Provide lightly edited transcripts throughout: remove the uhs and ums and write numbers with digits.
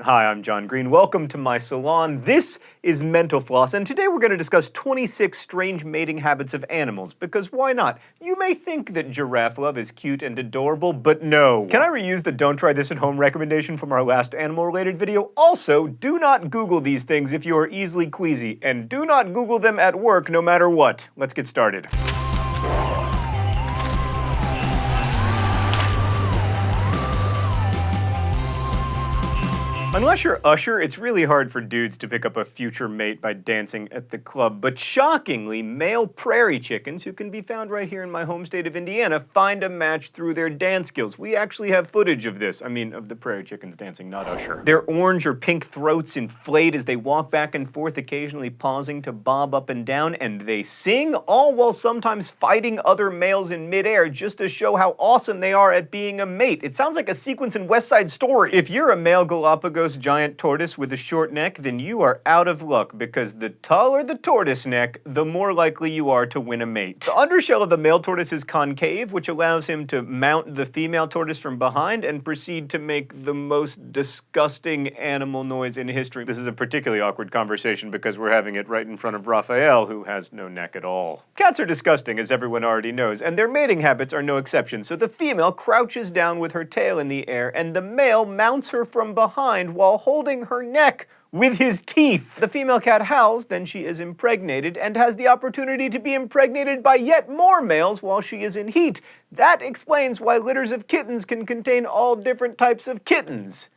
Hi, I'm John Green. Welcome to my salon. This is Mental Floss, and today we're going to discuss 26 strange mating habits of animals, because why not? You may think that giraffe love is cute and adorable, but no. Can I reuse the don't try this at home recommendation from our last animal-related video? Also, do not Google these things if you are easily queasy, and do not Google them at work no matter what. Let's get started. Unless you're Usher, it's really hard for dudes to pick up a future mate by dancing at the club, but shockingly, male prairie chickens, who can be found right here in my home state of Indiana, find a match through their dance skills. We actually have footage of this. I mean, of the prairie chickens dancing, not Usher. Their orange or pink throats inflate as they walk back and forth, occasionally pausing to bob up and down, and they sing, all while sometimes fighting other males in midair just to show how awesome they are at being a mate. It sounds like a sequence in West Side Story. If you're a male Galapagos giant tortoise with a short neck, then you are out of luck, because the taller the tortoise neck, the more likely you are to win a mate. The undershell of the male tortoise is concave, which allows him to mount the female tortoise from behind and proceed to make the most disgusting animal noise in history. This is a particularly awkward conversation because we're having it right in front of Raphael, who has no neck at all. Cats are disgusting, as everyone already knows, and their mating habits are no exception. So the female crouches down with her tail in the air, and the male mounts her from behind while holding her neck with his teeth. The female cat howls, then she is impregnated, and has the opportunity to be impregnated by yet more males while she is in heat. That explains why litters of kittens can contain all different types of kittens.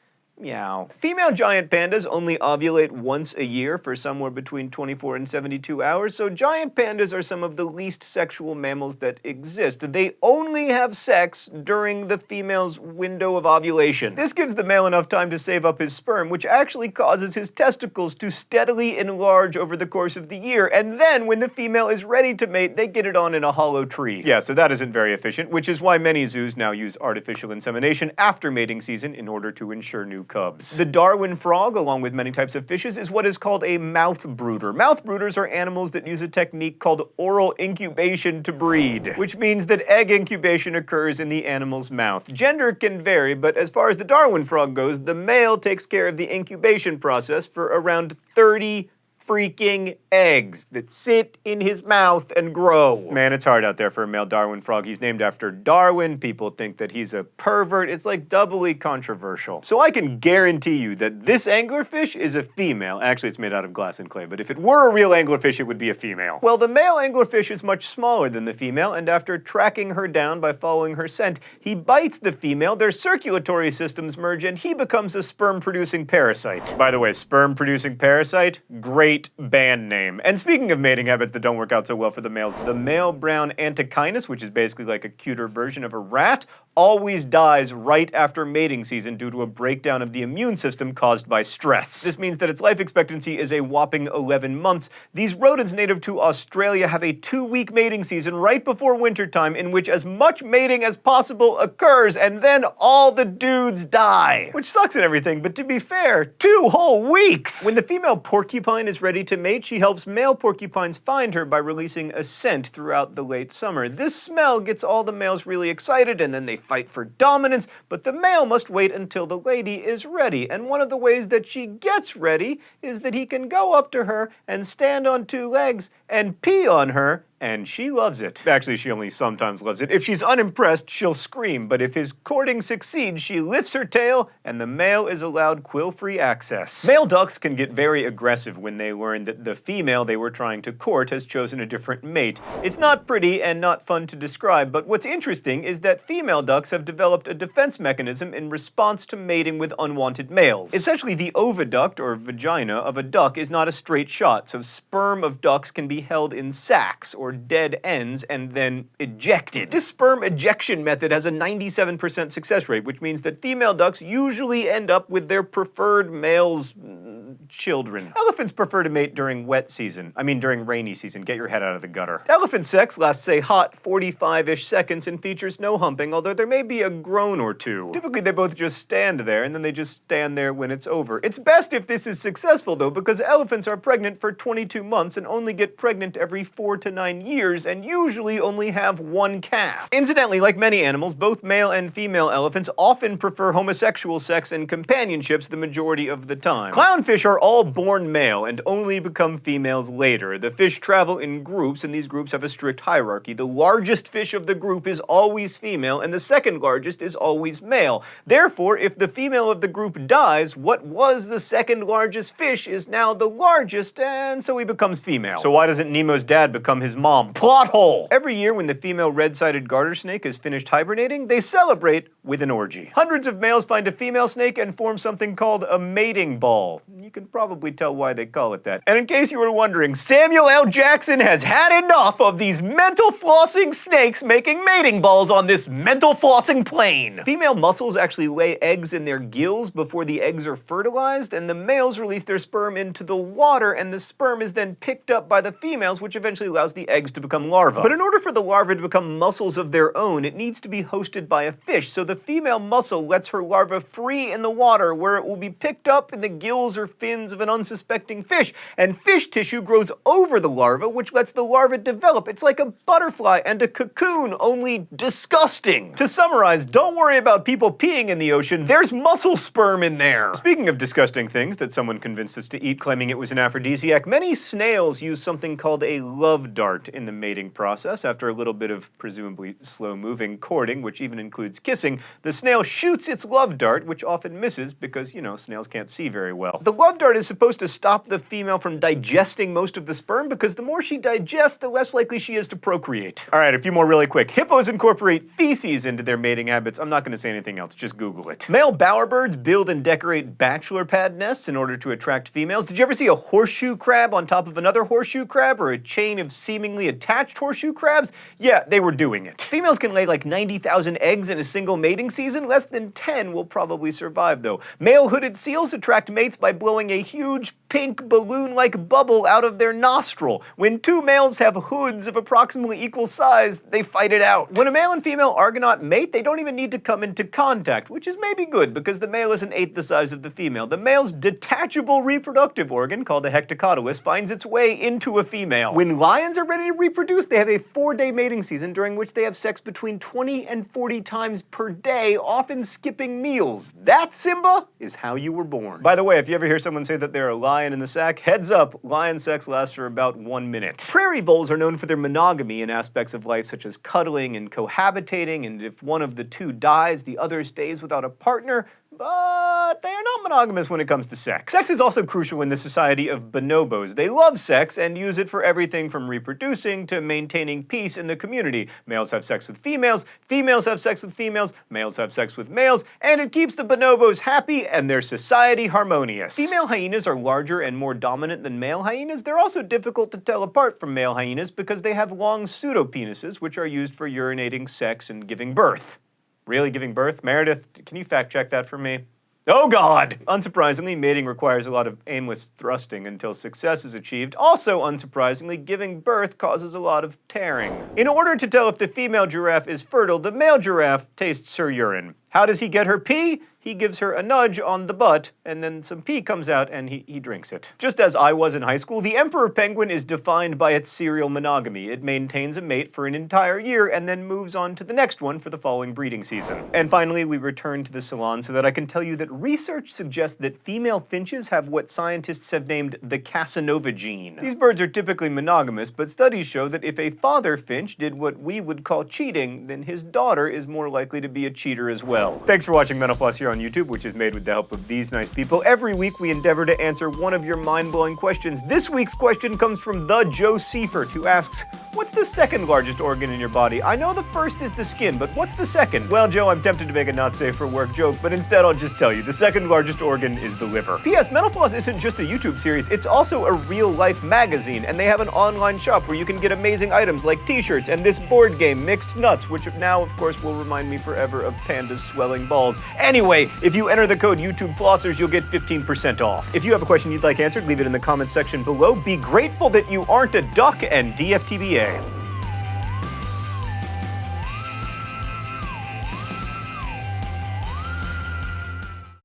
Meow. Female giant pandas only ovulate once a year for somewhere between 24 and 72 hours, so giant pandas are some of the least sexual mammals that exist. They only have sex during the female's window of ovulation. This gives the male enough time to save up his sperm, which actually causes his testicles to steadily enlarge over the course of the year, and then when the female is ready to mate, they get it on in a hollow tree. Yeah, so that isn't very efficient, which is why many zoos now use artificial insemination after mating season in order to ensure new cubs. The Darwin Frog, along with many types of fishes, is what is called a mouth brooder. Mouth brooders are animals that use a technique called oral incubation to breed, which means that egg incubation occurs in the animal's mouth. Gender can vary, but as far as the Darwin Frog goes, the male takes care of the incubation process for around 30 freaking eggs that sit in his mouth and grow. Man, it's hard out there for a male Darwin frog. He's named after Darwin. People think that he's a pervert. It's like doubly controversial. So I can guarantee you that this anglerfish is a female. Actually, it's made out of glass and clay, but if it were a real anglerfish, it would be a female. Well, the male anglerfish is much smaller than the female, and after tracking her down by following her scent, he bites the female, their circulatory systems merge, and he becomes a sperm-producing parasite. By the way, sperm-producing parasite? Great band name. And speaking of mating habits that don't work out so well for the males, the male brown antechinus, which is basically like a cuter version of a rat, always dies right after mating season due to a breakdown of the immune system caused by stress. This means that its life expectancy is a whopping 11 months. These rodents native to Australia have a 2-week mating season right before wintertime in which as much mating as possible occurs, and then all the dudes die. Which sucks and everything, but to be fair, 2 whole weeks! When the female porcupine is ready to mate, she helps male porcupines find her by releasing a scent throughout the late summer. This smell gets all the males really excited, and then they fight for dominance, but the male must wait until the lady is ready, and one of the ways that she gets ready is that he can go up to her and stand on 2 legs and pee on her, and she loves it. Actually, she only sometimes loves it. If she's unimpressed, she'll scream, but if his courting succeeds, she lifts her tail, and the male is allowed quill-free access. Male ducks can get very aggressive when they learn that the female they were trying to court has chosen a different mate. It's not pretty and not fun to describe, but what's interesting is that female ducks have developed a defense mechanism in response to mating with unwanted males. Essentially, the oviduct, or vagina, of a duck is not a straight shot, so sperm of ducks can be held in sacs, or dead ends, and then ejected. This sperm ejection method has a 97% success rate, which means that female ducks usually end up with their preferred male's children. Elephants prefer to mate during during rainy season. Get your head out of the gutter. Elephant sex lasts a hot 45-ish seconds and features no humping, although there may be a groan or two. Typically, they both just stand there, and then they just stand there when it's over. It's best if this is successful, though, because elephants are pregnant for 22 months and only get pregnant every 4 to 9 years, and usually only have one calf. Incidentally, like many animals, both male and female elephants often prefer homosexual sex and companionships the majority of the time. Clownfish are all born male and only become females later. The fish travel in groups, and these groups have a strict hierarchy. The largest fish of the group is always female, and the second largest is always male. Therefore, if the female of the group dies, what was the second largest fish is now the largest, and so he becomes female. So why doesn't Nemo's dad become his mom? Plot hole! Every year when the female red-sided garter snake is finished hibernating, they celebrate with an orgy. Hundreds of males find a female snake and form something called a mating ball. You can probably tell why they call it that. And in case you were wondering, Samuel L. Jackson has had enough of these mental flossing snakes making mating balls on this mental flossing plane. Female mussels actually lay eggs in their gills before the eggs are fertilized, and the males release their sperm into the water, and the sperm is then picked up by the females, which eventually allows the eggs to become larvae. But in order for the larvae to become mussels of their own, it needs to be hosted by a fish, so the female mussel lets her larva free in the water, where it will be picked up in the gills or fins of an unsuspecting fish, and fish tissue grows over the larva, which lets the larva develop. It's like a butterfly and a cocoon, only disgusting. To summarize, don't worry about people peeing in the ocean, there's mussel sperm in there. Speaking of disgusting things that someone convinced us to eat claiming it was an aphrodisiac, many snails use something called a love dart in the mating process. After a little bit of presumably slow-moving courting, which even includes kissing, the snail shoots its love dart, which often misses because, snails can't see very well. The love dart is supposed to stop the female from digesting most of the sperm, because the more she digests, the less likely she is to procreate. All right, a few more really quick. Hippos incorporate feces into their mating habits. I'm not going to say anything else, just Google it. Male bowerbirds build and decorate bachelor pad nests in order to attract females. Did you ever see a horseshoe crab on top of another horseshoe crab, or a chain of seemingly attached horseshoe crabs? Yeah, they were doing it. Females can lay like 90,000 eggs in a single mating season. Less than 10 will probably survive, though. Male hooded seals attract mates by blowing a huge pink balloon-like bubble out of their nostril. When two males have hoods of approximately equal size, they fight it out. When a male and female argonaut mate, they don't even need to come into contact, which is maybe good because the male is an eighth the size of the female. The male's detachable reproductive organ, called a hectocotylus, finds its way into a female. When lions are ready to reproduce, they have a 4-day mating season during which they have sex between 20 and 40 times per day, often skipping meals. That, Simba, is how you were born. By the way, if you ever hear someone say that they're a lion in the sack, heads up, lion sex lasts for about 1 minute. Prairie voles are known for their monogamy in aspects of life such as cuddling and cohabitating, and if one of the two dies, the other stays without a partner, but they are not monogamous when it comes to sex. Sex is also crucial in the society of bonobos. They love sex and use it for everything from reproducing to maintaining peace in the community. Males have sex with females, females have sex with females, males have sex with males, and it keeps the bonobos happy and their society harmonious. Female hyenas are larger and more dominant than male hyenas. They're also difficult to tell apart from male hyenas because they have long pseudopenises, which are used for urinating, sex, and giving birth. Really giving birth? Meredith, can you fact check that for me? Oh God! Unsurprisingly, mating requires a lot of aimless thrusting until success is achieved. Also, unsurprisingly, giving birth causes a lot of tearing. In order to tell if the female giraffe is fertile, the male giraffe tastes her urine. How does he get her pee? He gives her a nudge on the butt, and then some pee comes out and he drinks it. Just as I was in high school, the emperor penguin is defined by its serial monogamy. It maintains a mate for an entire year and then moves on to the next one for the following breeding season. And finally, we return to the salon so that I can tell you that research suggests that female finches have what scientists have named the Casanova gene. These birds are typically monogamous, but studies show that if a father finch did what we would call cheating, then his daughter is more likely to be a cheater as well. Thanks for watching Mental Floss here on YouTube, which is made with the help of these nice people. Every week we endeavor to answer one of your mind-blowing questions. This week's question comes from the Joe Seifert, who asks, what's the second largest organ in your body? I know the first is the skin, but what's the second? Well, Joe, I'm tempted to make a not safe for work joke, but instead I'll just tell you, the second largest organ is the liver. P.S. Mental Floss isn't just a YouTube series, it's also a real-life magazine, and they have an online shop where you can get amazing items like t-shirts and this board game, Mixed Nuts, which now, of course, will remind me forever of Pandas' swelling balls. Anyway, way, if you enter the code YouTube Flossers, you'll get 15% off. If you have a question you'd like answered, leave it in the comments section below. Be grateful that you aren't a duck, and DFTBA.